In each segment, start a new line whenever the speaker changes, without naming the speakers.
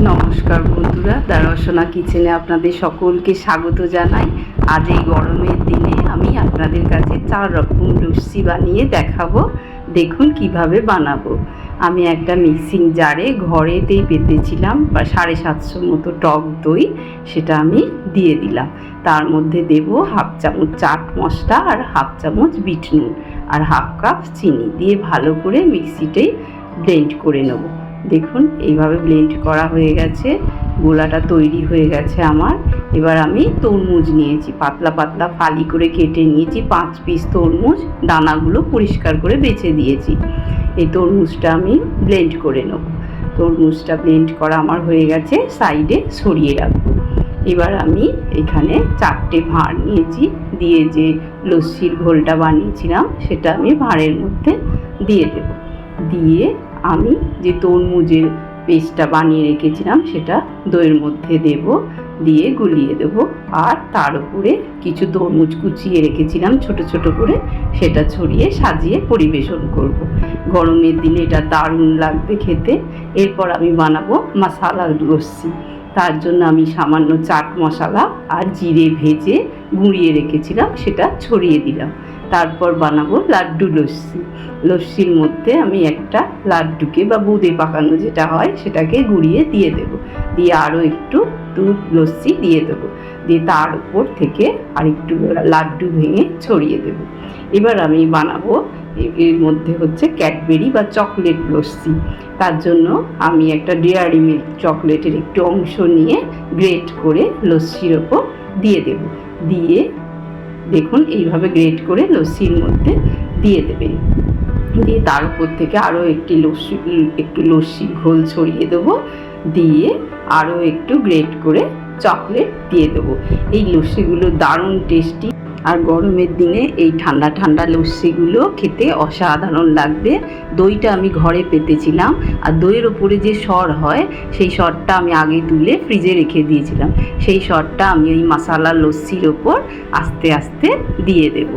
নমস্কার বন্ধুরা, দারসনা কিচেনে আপনাদের সকলকে স্বাগত জানাই। আজ এই গরমের দিনে আমি আপনাদের কাছে 4 রকম লস্যি বানিয়ে দেখাবো। দেখুন কিভাবে বানাবো। আমি একটা মিক্সিং জারে ঘরেতেই পেতেছিলাম 750 মতো টক দই, সেটা আমি দিয়ে দিলাম। তার মধ্যে দেব হাফ চামচ চাট মশলা আর হাফ চামচ বিট নুন আর হাফ কাপ চিনি দিয়ে ভালো করে মিক্সিতেই ব্লেন্ড করে নেব। দেখুন এইভাবে ব্লেন্ড করা হয়ে গেছে, গোলাটা তৈরি হয়ে গেছে আমার। এবার আমি তরমুজ নিয়েছি, পাতলা পাতলা ফালি করে কেটে নিয়েছি 5 পিস তরমুজ, দানাগুলো পরিষ্কার করে বেছে দিয়েছি। এই তরমুজটা আমি ব্লেন্ড করে নেব। তরমুজটা ব্লেন্ড করা আমার হয়ে গেছে, সাইডে সরিয়ে রাখবো। এবার আমি এখানে 4টে ভাঁড় নিয়েছি, দিয়ে যে লস্যির ঘোলটা বানিয়েছিলাম সেটা আমি ভাঁড়ের মধ্যে দিয়ে দেব। দিয়ে আমি যে তরমুজের পেস্টটা বানিয়ে রেখেছিলাম সেটা দইয়ের মধ্যে দেব, দিয়ে গুলিয়ে দেব। আর তার উপরে কিছু তরমুজ কুচিয়ে রেখেছিলাম ছোট ছোট করে, সেটা ছড়িয়ে সাজিয়ে পরিবেশন করব। গরমের দিনে এটা দারুণ লাগবে খেতে। এরপর আমি বানাবো মশালা লস্যি। তার জন্য আমি সামান্য চাট মশলা আর জিরে ভেজে গুঁড়িয়ে রেখেছিলাম, সেটা ছড়িয়ে দিলাম। তারপর বানাবো লাড্ডু লস্যি। লস্যির মধ্যে আমি একটা লাড্ডুকে বা বুঁদে পাকানো যেটা হয় সেটাকে গুঁড়িয়ে দিয়ে দেবো, দিয়ে আরও একটু দুধ লস্যি দিয়ে দেবো, দিয়ে তার উপর থেকে আর একটু লাড্ডু ভেঙে ছড়িয়ে দেবো। এবার আমি বানাবো এর মধ্যে হচ্ছে ক্যাডবেরি বা চকলেট লস্যি। তার জন্য আমি একটা ডেয়ারি মিল্ক চকলেটের একটু অংশ নিয়ে গ্রেট করে লস্যির ওপর দিয়ে দেব। দিয়ে দেখুন এইভাবে গ্রেট করে লস্যির মধ্যে দিয়ে দেবেন। দিয়ে তার উপর থেকে আরও একটু লস্যি ঘোল ছড়িয়ে দেবো, দিয়ে আরও একটু গ্রেট করে চকলেট দিয়ে দেবো। এই লস্যিগুলো দারুণ টেস্টি, আর গরমের দিনে এই ঠান্ডা ঠান্ডা লস্যিগুলো খেতে অসাধারণ লাগবে। দইটা আমি ঘরে পেতেছিলাম, আর দইয়ের ওপরে যে সর হয় সেই সরটা আমি আগে তুলে ফ্রিজে রেখে দিয়েছিলাম। সেই সরটা আমি ওই মশালা লস্যির ওপর আস্তে আস্তে দিয়ে দেব।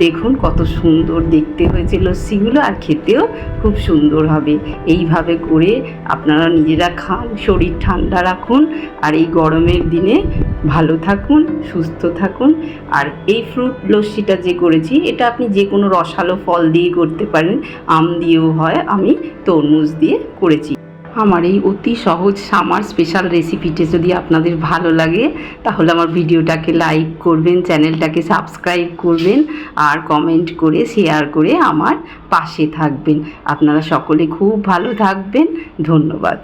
দেখুন কত সুন্দর দেখতে হয়েছে লস্যিগুলো, আর খেতেও খুব সুন্দর হবে। এইভাবে করে আপনারা নিজেরা খান, শরীর ঠান্ডা রাখুন, আর এই গরমের দিনে ভালো থাকুন, সুস্থ থাকুন। আর এই ফ্রুট লস্যিটা যে করেছি এটা আপনি যে কোনো রসালো ফল দিয়ে করতে পারেন, আম দিয়েও হয়, আমি তরমুজ দিয়ে করেছি। আমার এই অতি সহজ সামার স্পেশাল রেসিপিটা যদি আপনাদের ভালো লাগে তাহলে আমার ভিডিওটাকে লাইক করবেন, চ্যানেলটাকে সাবস্ক্রাইব করবেন, আর কমেন্ট করে শেয়ার করে আমার পাশে থাকবেন। আপনারা সকলে খুব ভালো থাকবেন। ধন্যবাদ।